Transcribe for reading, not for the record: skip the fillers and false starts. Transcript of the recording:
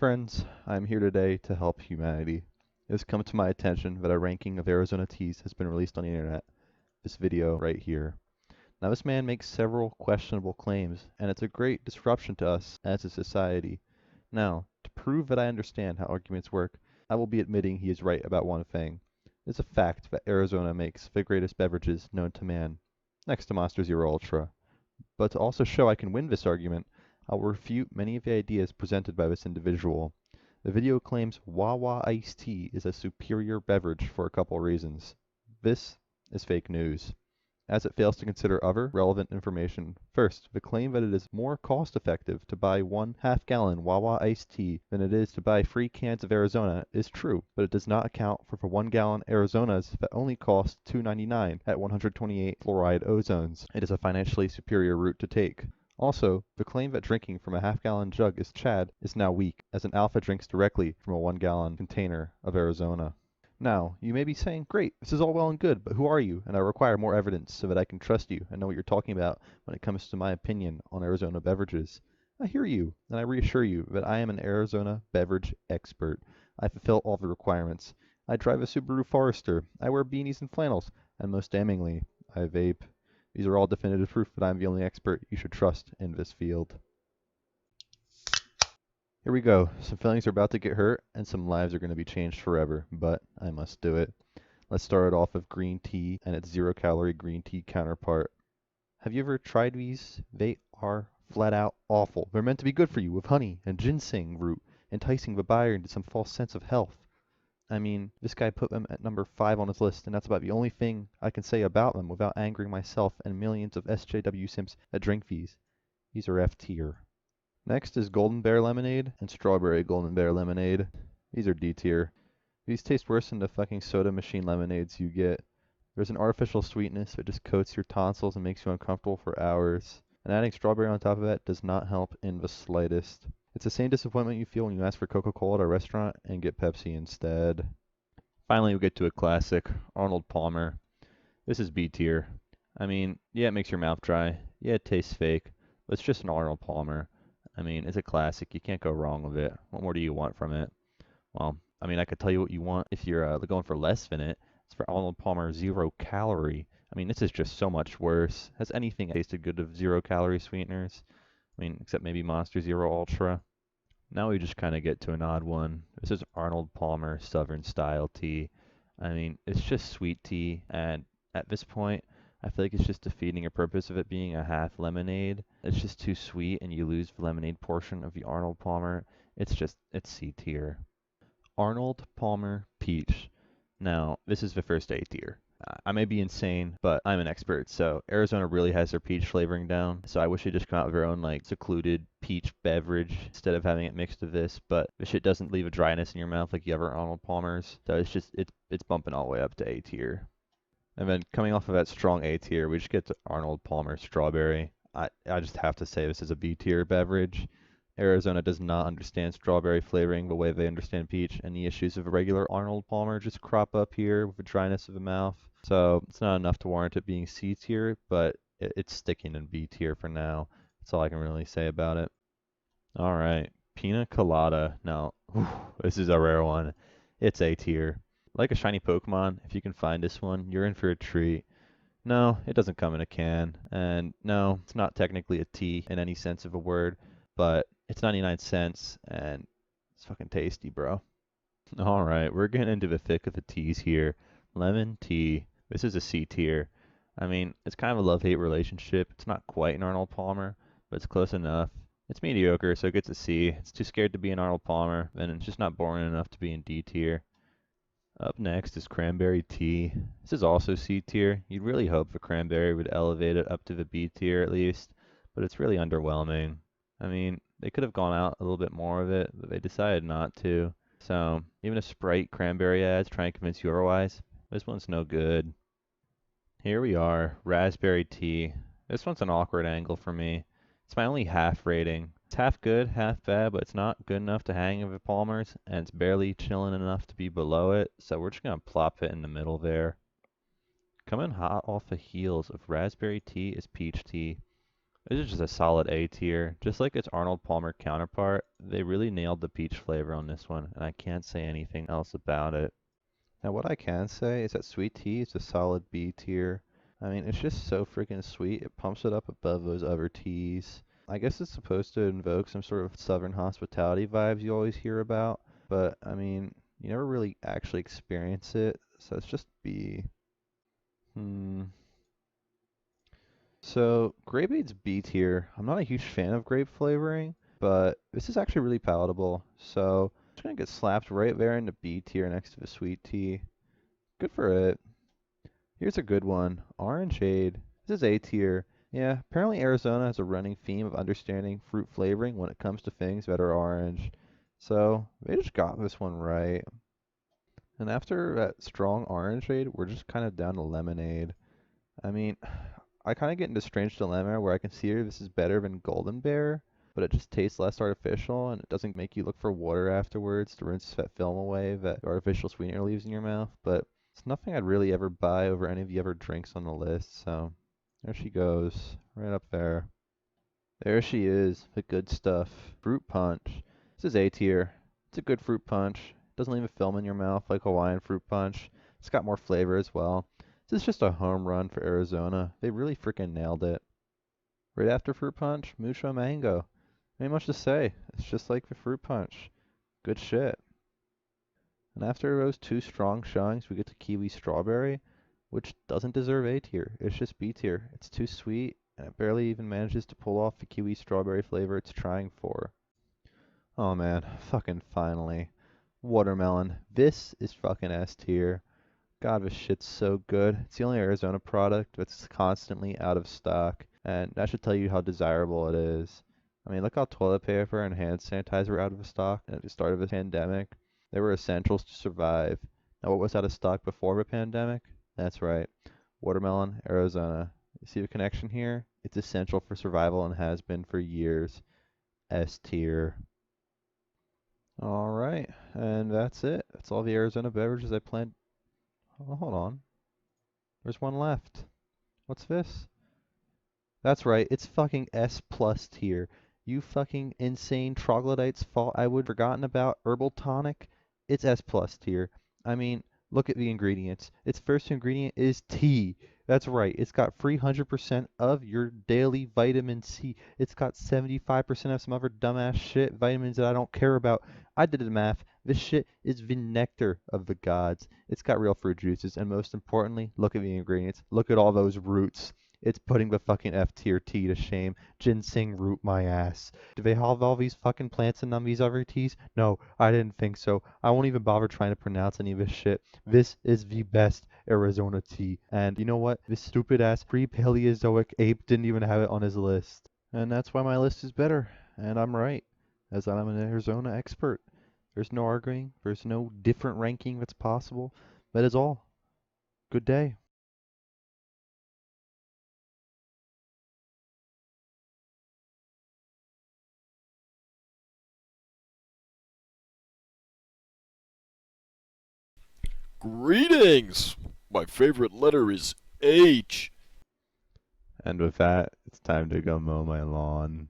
Friends, I'm here today to help humanity. It has come to my attention that a ranking of Arizona teas has been released on the internet. This video right here. Now this man makes several questionable claims, and it's a great disruption to us as a society. Now, to prove that I understand how arguments work, I will be admitting he is right about one thing. It's a fact that Arizona makes the greatest beverages known to man, next to Monster Zero Ultra. But to also show I can win this argument, I will refute many of the ideas presented by this individual. The video claims Wawa iced tea is a superior beverage for a couple reasons. This is fake news, as it fails to consider other relevant information. First, the claim that it is more cost-effective to buy one half-gallon Wawa iced tea than it is to buy 3 cans of Arizona is true, but it does not account for the 1-gallon Arizonas that only cost $2.99 at 128 fluoride ozones. It is a financially superior route to take. Also, the claim that drinking from a half-gallon jug is Chad is now weak, as an alpha drinks directly from a 1-gallon container of Arizona. Now, you may be saying, great, this is all well and good, but who are you? And I require more evidence so that I can trust you and know what you're talking about when it comes to my opinion on Arizona beverages. I hear you, and I reassure you that I am an Arizona beverage expert. I fulfill all the requirements. I drive a Subaru Forester, I wear beanies and flannels, and most damningly, I vape. These are all definitive proof that I'm the only expert you should trust in this field. Here we go. Some feelings are about to get hurt, and some lives are going to be changed forever, but I must do it. Let's start it off with green tea and its zero-calorie green tea counterpart. Have you ever tried these? They are flat out awful. They're meant to be good for you, with honey and ginseng root, enticing the buyer into some false sense of health. I mean, this guy put them at number 5 on his list, and that's about the only thing I can say about them without angering myself and millions of SJW simps that drink these. These are F tier. Next is Golden Bear Lemonade and Strawberry Golden Bear Lemonade. These are D tier. These taste worse than the fucking soda machine lemonades you get. There's an artificial sweetness that just coats your tonsils and makes you uncomfortable for hours. And adding strawberry on top of that does not help in the slightest. It's the same disappointment you feel when you ask for Coca-Cola at a restaurant and get Pepsi instead. Finally, we get to a classic, Arnold Palmer. This is B tier. I mean, yeah, it makes your mouth dry. Yeah, it tastes fake. But it's just an Arnold Palmer. I mean, it's a classic. You can't go wrong with it. What more do you want from it? Well, I mean, I could tell you what you want if you're going for less than it. It's for Arnold Palmer 0-calorie. I mean, this is just so much worse. Has anything tasted good of 0-calorie sweeteners? I mean, except maybe Monster Zero Ultra. Now we just kind of get to an odd one. This is Arnold Palmer Southern Style Tea. I mean, it's just sweet tea, and at this point, I feel like it's just defeating a purpose of it being a half lemonade. It's just too sweet, and you lose the lemonade portion of the Arnold Palmer. It's C tier. Arnold Palmer Peach. Now, this is the first A tier. I may be insane, but I'm an expert, so Arizona really has their peach flavoring down. So I wish they'd just come out with their own, like, secluded peach beverage instead of having it mixed with this. But this shit doesn't leave a dryness in your mouth like the other Arnold Palmers. So it's bumping all the way up to A tier. And then coming off of that strong A tier, we just get to Arnold Palmer Strawberry. I just have to say this is a B tier beverage. Arizona does not understand strawberry flavoring the way they understand peach, and the issues of a regular Arnold Palmer just crop up here with the dryness of the mouth. So it's not enough to warrant it being C tier, but it's sticking in B tier for now. That's all I can really say about it. All right, Pina Colada. Now, this is a rare one. It's A tier. Like a shiny Pokemon, if you can find this one, you're in for a treat. No, it doesn't come in a can, and no, it's not technically a tea in any sense of a word, but it's 99 cents, and it's fucking tasty, bro. Alright, we're getting into the thick of the teas here. Lemon tea. This is a C tier. I mean, it's kind of a love-hate relationship. It's not quite an Arnold Palmer, but it's close enough. It's mediocre, so it gets a C. It's too scared to be an Arnold Palmer, and it's just not boring enough to be in D tier. Up next is cranberry tea. This is also C tier. You'd really hope the cranberry would elevate it up to the B tier at least, but it's really underwhelming. I mean, they could have gone out a little bit more of it, but they decided not to. So, even if Sprite cranberry ads try and convince you otherwise, this one's no good. Here we are, raspberry tea. This one's an awkward angle for me. It's my only half rating. It's half good, half bad, but it's not good enough to hang with the Palmers, and it's barely chilling enough to be below it, so we're just going to plop it in the middle there. Coming hot off the heels of raspberry tea is peach tea. This is just a solid A tier. Just like its Arnold Palmer counterpart, they really nailed the peach flavor on this one, and I can't say anything else about it. Now, what I can say is that sweet tea is a solid B tier. I mean, it's just so freaking sweet. It pumps it up above those other teas. I guess it's supposed to invoke some sort of southern hospitality vibes you always hear about, but I mean, you never really actually experience it, so it's just B. Hmm. So, grape aid's B tier. I'm not a huge fan of grape flavoring, but this is actually really palatable. So, it's gonna get slapped right there in the B tier next to the sweet tea. Good for it. Here's a good one. Orangeade. This is A tier. Yeah, apparently Arizona has a running theme of understanding fruit flavoring when it comes to things that are orange. So, they just got this one right. And after that strong orangeade, we're just kind of down to lemonade. I mean, I kind of get into a strange dilemma where I consider this is better than Golden Bear, but it just tastes less artificial and it doesn't make you look for water afterwards to rinse that film away that the artificial sweetener leaves in your mouth. But it's nothing I'd really ever buy over any of the other drinks on the list, so there she goes, right up there. There she is, the good stuff. Fruit punch. This is A tier. It's a good fruit punch. Doesn't leave a film in your mouth like Hawaiian fruit punch. It's got more flavor as well. This is just a home run for Arizona. They really freaking nailed it. Right after fruit punch, mucho mango. Ain't much to say. It's just like the fruit punch. Good shit. And after those two strong showings, we get to kiwi strawberry, which doesn't deserve A tier. It's just B tier. It's too sweet, and it barely even manages to pull off the kiwi strawberry flavor it's trying for. Oh man, fucking finally. Watermelon. This is fucking S tier. God, this shit's so good. It's the only Arizona product that's constantly out of stock, and that should tell you how desirable it is. I mean, look how toilet paper and hand sanitizer were out of stock at the start of the pandemic. They were essentials to survive. Now, what was out of stock before the pandemic? That's right, watermelon, Arizona. You see the connection here? It's essential for survival and has been for years. S tier. All right, and that's it. That's all the Arizona beverages I planned. Oh, hold on. There's one left. What's this? That's right, it's fucking S plus tier. You fucking insane troglodytes fault I would forgotten about herbal tonic. It's S plus tier. I mean, look at the ingredients. Its first ingredient is tea. That's right, it's got 300% of your daily vitamin C. It's got 75% of some other dumbass shit, vitamins that I don't care about. I did the math. This shit is the nectar of the gods. It's got real fruit juices, and most importantly, look at the ingredients. Look at all those roots. It's putting the fucking F tier tea to shame. Ginseng root my ass. Do they have all these fucking plants in these other teas? No, I didn't think so. I won't even bother trying to pronounce any of this shit. This is the best Arizona tea. And you know what? This stupid ass pre-Paleozoic ape didn't even have it on his list. And that's why my list is better. And I'm right, as I'm an Arizona expert. There's no arguing. There's no different ranking that's possible. That is all. Good day. Greetings! My favorite letter is H. And with that, it's time to go mow my lawn.